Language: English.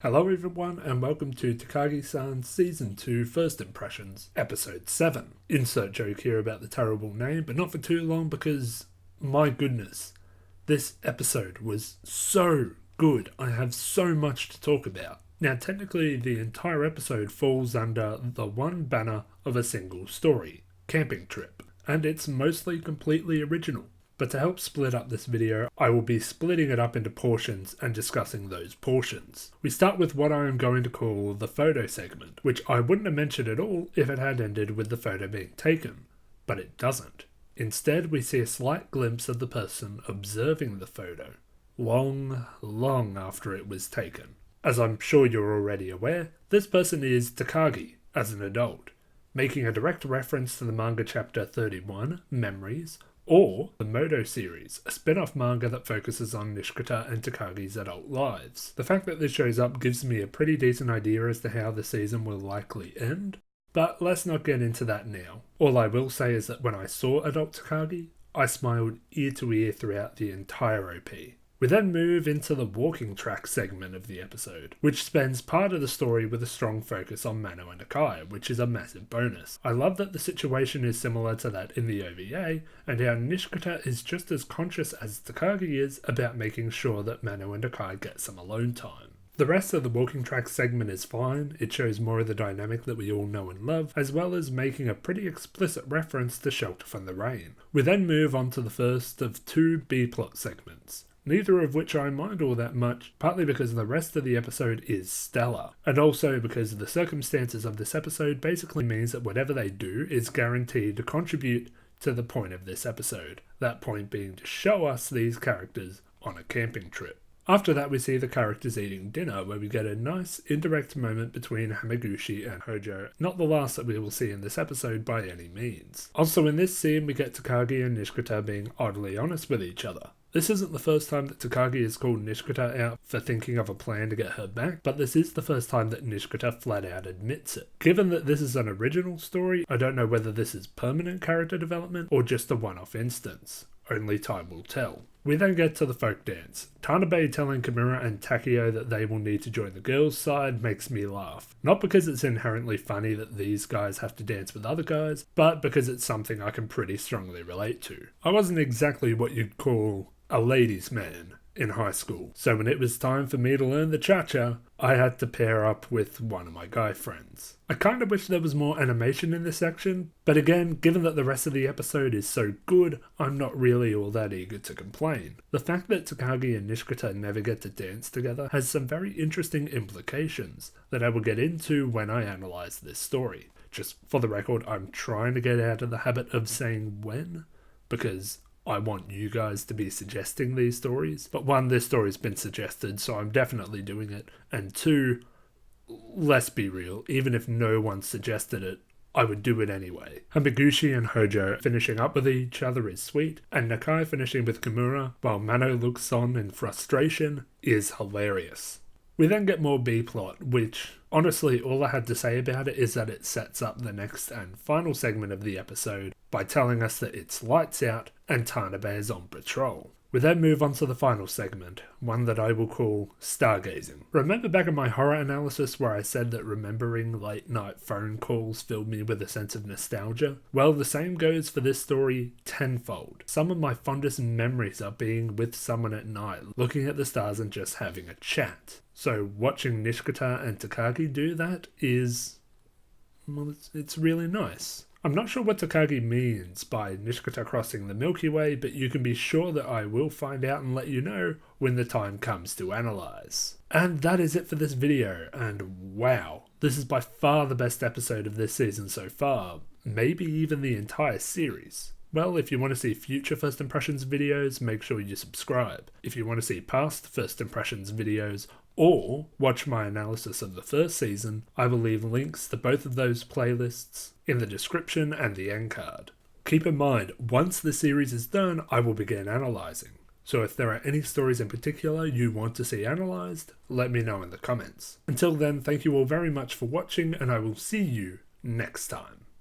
Hello everyone and welcome to Takagi-san Season 2 First Impressions, Episode 7. Insert joke here about the terrible name, but not for too long because, my goodness, this episode was so good. I have so much to talk about. Now technically the entire episode falls under the one banner of a single story, Camping Trip, and it's mostly completely original. But to help split up this video, I will be splitting it up into portions and discussing those portions. We start with what I am going to call the photo segment, which I wouldn't have mentioned at all if it had ended with the photo being taken, but it doesn't. Instead, we see a slight glimpse of the person observing the photo, long after it was taken. As I'm sure you're already aware, this person is Takagi as an adult, making a direct reference to the manga chapter 31, Memories, or the Moto series, a spin-off manga that focuses on Nishikata and Takagi's adult lives. The fact that this shows up gives me a pretty decent idea as to how the season will likely end, but let's not get into that now. All I will say is that when I saw adult Takagi, I smiled ear to ear throughout the entire OP. We then move into the walking track segment of the episode, which spends part of the story with a strong focus on Mano and Akai, which is a massive bonus. I love that the situation is similar to that in the OVA, and how Nishikata is just as conscious as Takagi is about making sure that Mano and Akai get some alone time. The rest of the walking track segment is fine. It shows more of the dynamic that we all know and love, as well as making a pretty explicit reference to Shelter from the Rain. We then move on to the first of two B-plot segments, neither of which I mind all that much, partly because the rest of the episode is stellar, and also because the circumstances of this episode basically means that whatever they do is guaranteed to contribute to the point of this episode, that point being to show us these characters on a camping trip. After that we see the characters eating dinner, where we get a nice indirect moment between Hamaguchi and Hojo, not the last that we will see in this episode by any means. Also in this scene we get Takagi and Nishikata being oddly honest with each other. This isn't the first time that Takagi has called Nishikata out for thinking of a plan to get her back, but this is the first time that Nishikata flat out admits it. Given that this is an original story, I don't know whether this is permanent character development or just a one-off instance. Only time will tell. We then get to the folk dance. Tanabe telling Kimura and Takeo that they will need to join the girls' side makes me laugh. Not because it's inherently funny that these guys have to dance with other guys, but because it's something I can pretty strongly relate to. I wasn't exactly what you'd call a ladies' man in high school, so when it was time for me to learn the cha-cha, I had to pair up with one of my guy friends. I kinda wish there was more animation in this section, but again, given that the rest of the episode is so good, I'm not really all that eager to complain. The fact that Takagi and Nishikata never get to dance together has some very interesting implications that I will get into when I analyse this story. Just for the record, I'm trying to get out of the habit of saying when, because I want you guys to be suggesting these stories. But one, this story's been suggested, so I'm definitely doing it. And two, let's be real, even if no one suggested it, I would do it anyway. Hamaguchi and Hojo finishing up with each other is sweet, and Nakai finishing with Kimura while Mano looks on in frustration is hilarious. We then get more B-plot, which, honestly, all I had to say about it is that it sets up the next and final segment of the episode by telling us that it's lights out and Tanabe is on patrol. We then move on to the final segment, one that I will call stargazing. Remember back in my horror analysis where I said that remembering late night phone calls filled me with a sense of nostalgia? Well, the same goes for this story tenfold. Some of my fondest memories are being with someone at night, looking at the stars and just having a chat. So watching Nishikata and Takagi do that is, well, it's really nice. I'm not sure what Takagi means by Nishikata crossing the Milky Way, but you can be sure that I will find out and let you know when the time comes to analyse. And that is it for this video, and wow, this is by far the best episode of this season so far, maybe even the entire series. Well, if you want to see future First Impressions videos, make sure you subscribe. If you want to see past First Impressions videos, or watch my analysis of the first season, I will leave links to both of those playlists in the description and the end card. Keep in mind, once the series is done, I will begin analysing. So if there are any stories in particular you want to see analysed, let me know in the comments. Until then, thank you all very much for watching, and I will see you next time.